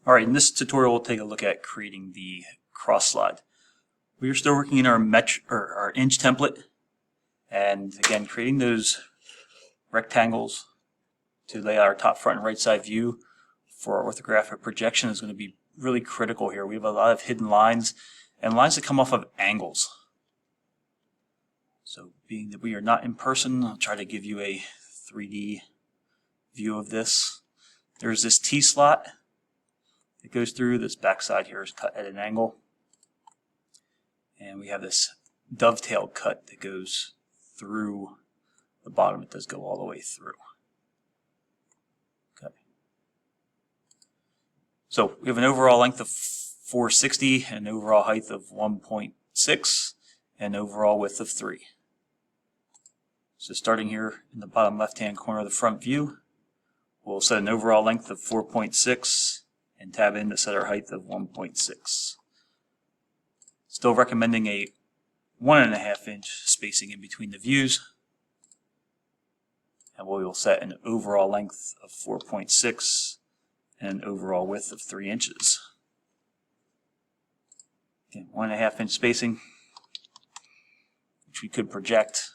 Alright, in this tutorial we'll take a look at creating the cross slide. We are still working in our inch template, and again creating those rectangles to lay out our top, front, and right side view for our orthographic projection is going to be really critical here. We have a lot of hidden lines and lines that come off of angles. So being that we are not in person, I'll try to give you a 3D view of this. There's this T-slot. It goes through. This backside here is cut at an angle, and we have this dovetail cut that goes through the bottom. It does go all the way through. Okay. So we have an overall length of 460, an overall height of 1.6, and overall width of 3. So starting here in the bottom left-hand corner of the front view, we'll set an overall length of 4.6. and tab in to set our height of 1.6. Still recommending a 1.5 inch spacing in between the views. And we will set an overall length of 4.6 and an overall width of 3 inches. Again, 1.5 inch spacing, which we could project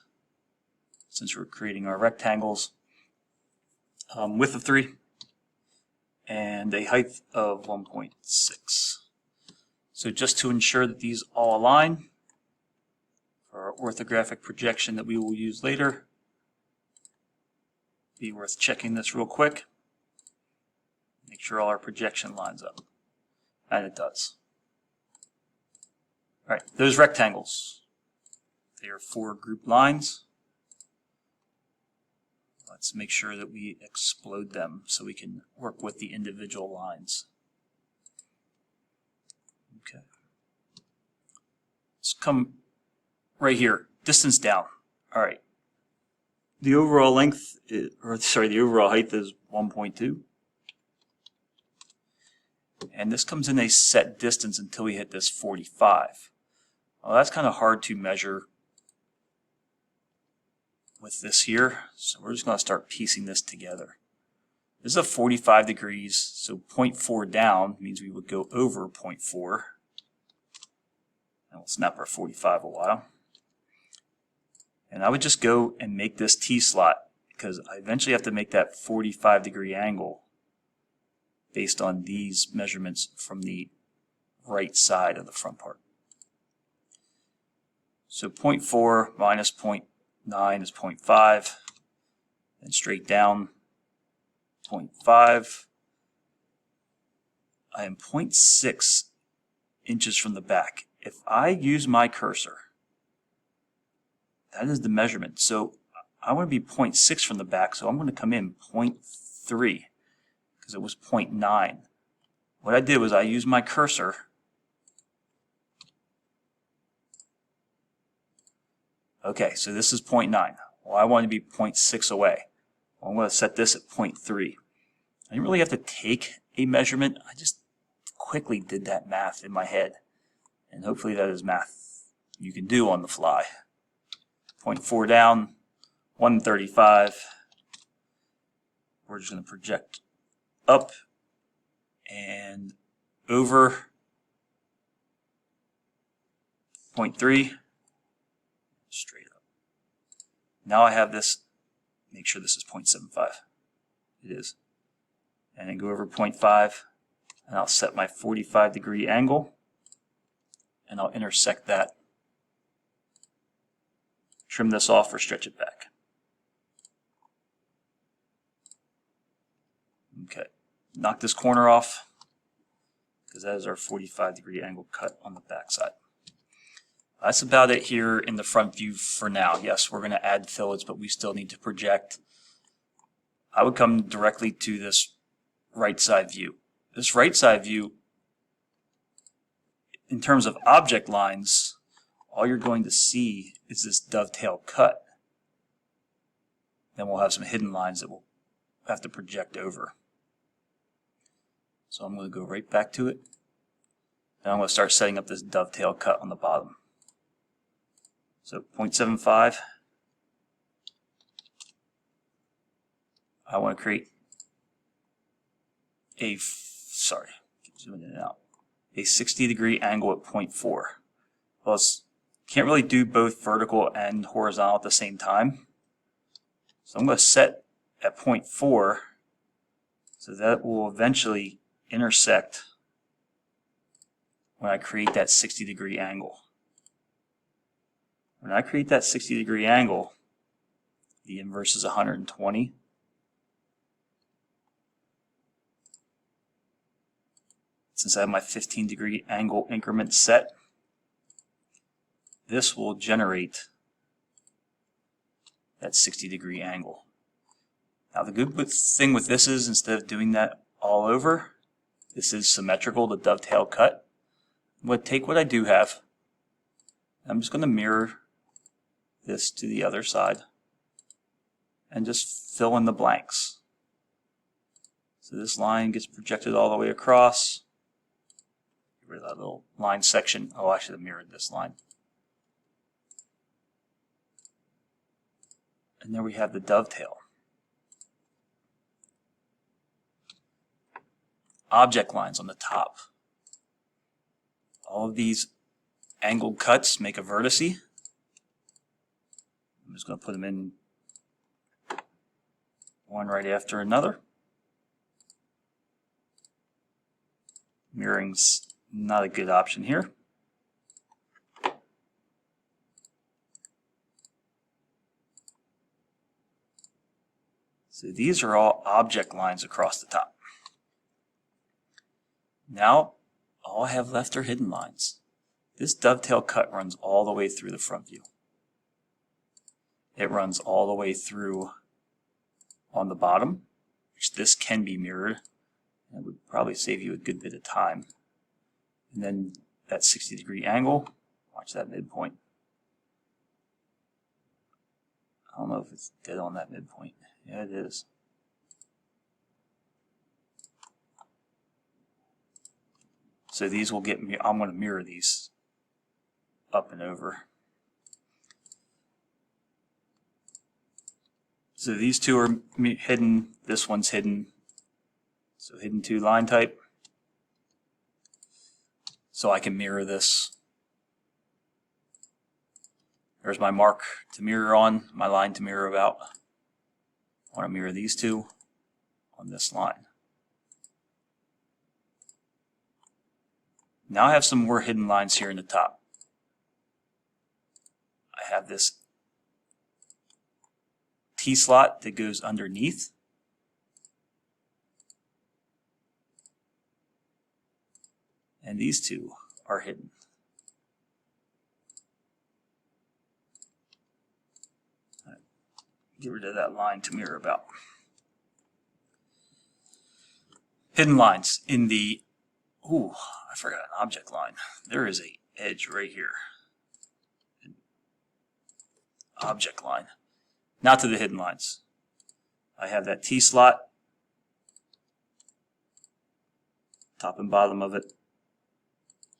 since we're creating our rectangles. Width of 3. And a height of 1.6. So just to ensure that these all align for our orthographic projection that we will use later, be worth checking this real quick. Make sure all our projection lines up. And it does. Alright, those rectangles, they are 4 grouped lines. Let's make sure that we explode them so we can work with the individual lines. Okay. Let's come right here, distance down. All right. The overall length, the overall height is 1.2. And this comes in a set distance until we hit this 45. Well, that's kind of hard to measure with this here, so we're just going to start piecing this together. This is a 45 degrees, so 0.4 down means we would go over 0.4, and we'll snap our 45 a while. And I would just go and make this T-slot, because I eventually have to make that 45 degree angle based on these measurements from the right side of the front part. So 0.4 minus 0.9 is 0.5, and straight down 0.5. I am 0.6 inches from the back. If I use my cursor, that is the measurement. So I want to be 0.6 from the back, so I'm going to come in 0.3 because it was 0.9. What I did was I used my cursor Okay, so this is 0.9. Well, I want to be 0.6 away. Well, I'm going to set this at 0.3. I didn't really have to take a measurement. I just quickly did that math in my head. And hopefully that is math you can do on the fly. 0.4 down, 135. We're just going to project up and over 0.3. Straight up. Now I have this, make sure this is 0.75. It is. And then go over 0.5, and I'll set my 45 degree angle, and I'll intersect that. Trim this off or stretch it back. Okay, knock this corner off, because that is our 45 degree angle cut on the back side. That's about it here in the front view for now. Yes, we're going to add fillets, but we still need to project. I would come directly to this right side view. This right side view, in terms of object lines, all you're going to see is this dovetail cut. Then we'll have some hidden lines that we'll have to project over. So I'm going to go right back to it. And I'm going to start setting up this dovetail cut on the bottom. So 0.75, I want to create a, zoom in and out, a 60-degree angle at 0.4. Well, can't really do both vertical and horizontal at the same time. So I'm going to set at 0.4 so that will eventually intersect when I create that 60-degree angle. When I create that 60-degree angle, the inverse is 120. Since I have my 15-degree angle increment set, this will generate that 60-degree angle. Now the good thing with this is, instead of doing that all over, this is symmetrical, the dovetail cut. I'm going to take what I do have, I'm just going to mirror this to the other side and just fill in the blanks. So this line gets projected all the way across. Get rid of that little line section. Oh, I should have mirrored this line. And there we have the dovetail. Object lines on the top. All of these angled cuts make a vertice. I'm just going to put them in one right after another. Mirroring's not a good option here. So these are all object lines across the top. Now all I have left are hidden lines. This dovetail cut runs all the way through the front view. It runs all the way through on the bottom, which this can be mirrored. It would probably save you a good bit of time. And then that 60-degree angle, watch that midpoint. I don't know if it's dead on that midpoint. Yeah, it is. So these will get me, I'm going to mirror these up and over. So these two are hidden, this one's hidden. So hidden to line type. So I can mirror this. There's my mark to mirror on, my line to mirror about. I want to mirror these two on this line. Now I have some more hidden lines here in the top. I have this T-slot that goes underneath. And these two are hidden. Get rid of that line to mirror about. Hidden lines in the, ooh, I forgot an object line. There is a edge right here. Object line. Not to the hidden lines. I have that T-slot, top and bottom of it,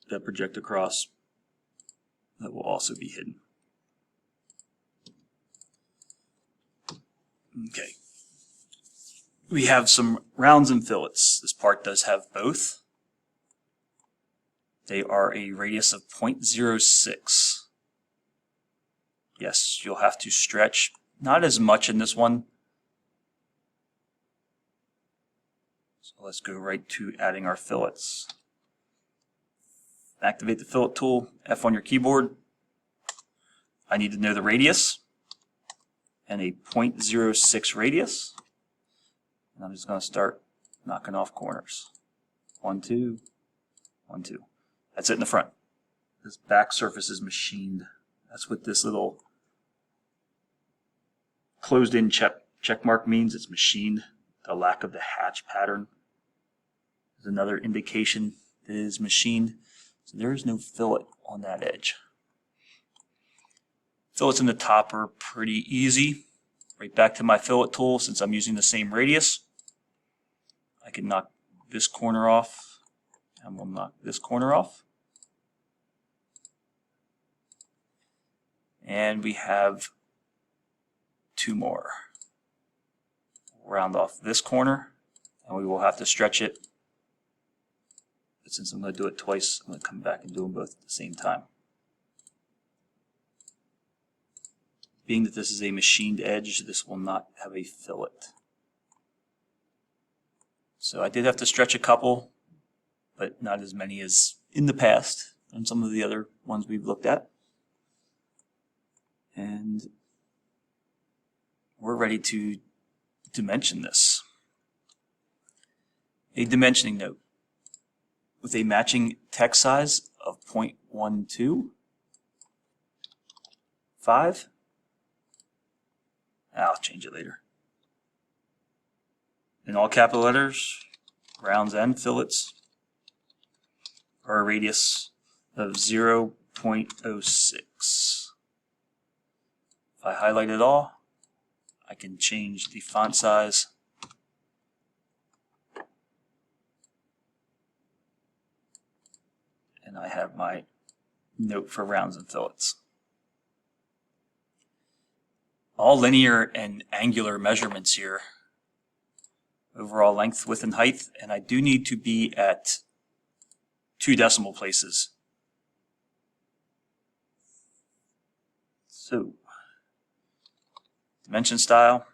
that project across. That will also be hidden. Okay. We have some rounds and fillets. This part does have both. They are a radius of 0.06. Yes, you'll have to stretch. Not as much in this one. So let's go right to adding our fillets. Activate the fillet tool, F on your keyboard. I need to know the radius and a 0.06 radius. And I'm just going to start knocking off corners. 1, 2, 1, 2. That's it in the front. This back surface is machined. That's what this little closed-in check mark means. It's machined. The lack of the hatch pattern is another indication that it is machined. So there is no fillet on that edge. Fillets in the top are pretty easy. Right back to my fillet tool, since I'm using the same radius. I can knock this corner off, and we'll knock this corner off. And we have two more. We'll round off this corner, and we will have to stretch it but since I'm going to do it twice, I'm going to come back and do them both at the same time. Being that this is a machined edge, this will not have a fillet. So I did have to stretch a couple, but not as many as in the past on some of the other ones we've looked at. And we're ready to dimension this. A dimensioning note with a matching text size of 0.125. I'll change it later. In all capital letters, rounds and fillets, or a radius of 0.06. If I highlight it all, I can change the font size and I have my note for rounds and fillets. All linear and angular measurements here. Overall length, width, and height, and I do need to be at 2 decimal places. So, dimension style,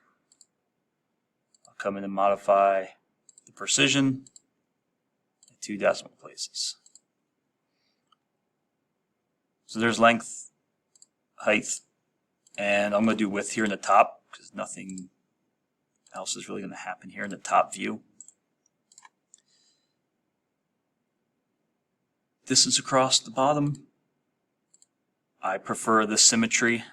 I'll come in and modify the precision at 2 decimal places. So there's length, height, and I'm going to do width here in the top because nothing else is really going to happen here in the top view. Distance across the bottom, I prefer the symmetry.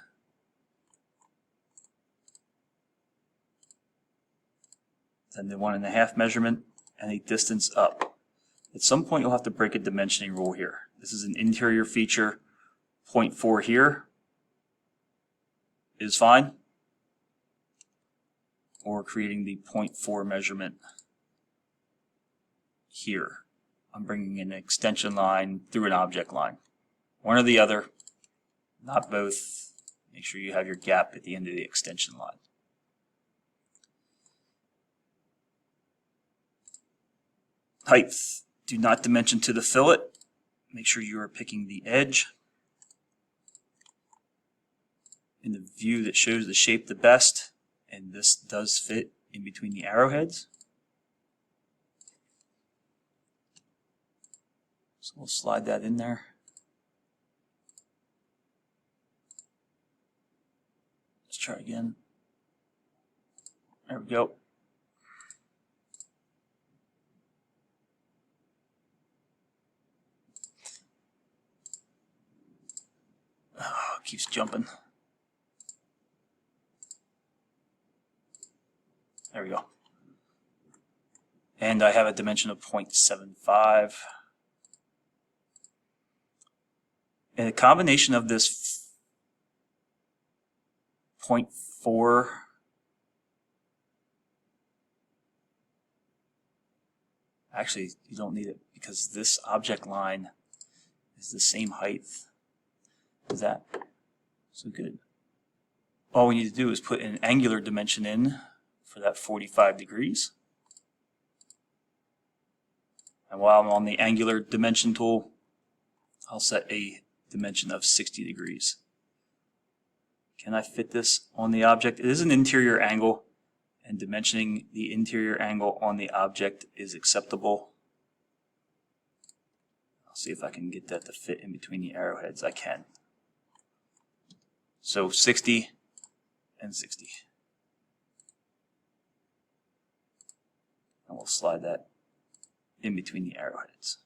Then the 1.5 measurement and a distance up. At some point you'll have to break a dimensioning rule here. This is an interior feature. 0.4 here is fine. Or creating the 0.4 measurement here. I'm bringing an extension line through an object line. One or the other, not both. Make sure you have your gap at the end of the extension line. Height. Do not dimension to the fillet. Make sure you are picking the edge in the view that shows the shape the best. And this does fit in between the arrowheads. So we'll slide that in there. Let's try again. There we go. Oh, it keeps jumping. There we go. And I have a dimension of 0.75. And a combination of this 0.4 actually you don't need it because this object line is the same height as that. So good. All we need to do is put an angular dimension in for that 45 degrees. And while I'm on the angular dimension tool, I'll set a dimension of 60 degrees. Can I fit this on the object? It is an interior angle, and dimensioning the interior angle on the object is acceptable. I'll see if I can get that to fit in between the arrowheads. I can. So 60 and 60. And we'll slide that in between the arrowheads.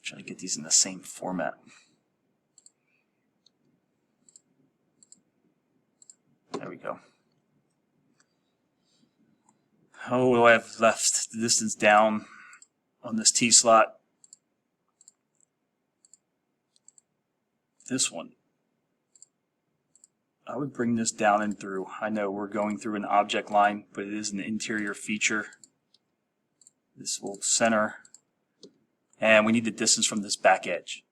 Try to get these in the same format. There we go. Oh, do I have left? The distance down on this T-slot. This one. I would bring this down and through. I know we're going through an object line, but it is an interior feature. This will center. And we need the distance from this back edge.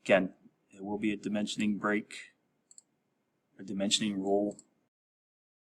Again, it will be a dimensioning break, a dimensioning rule.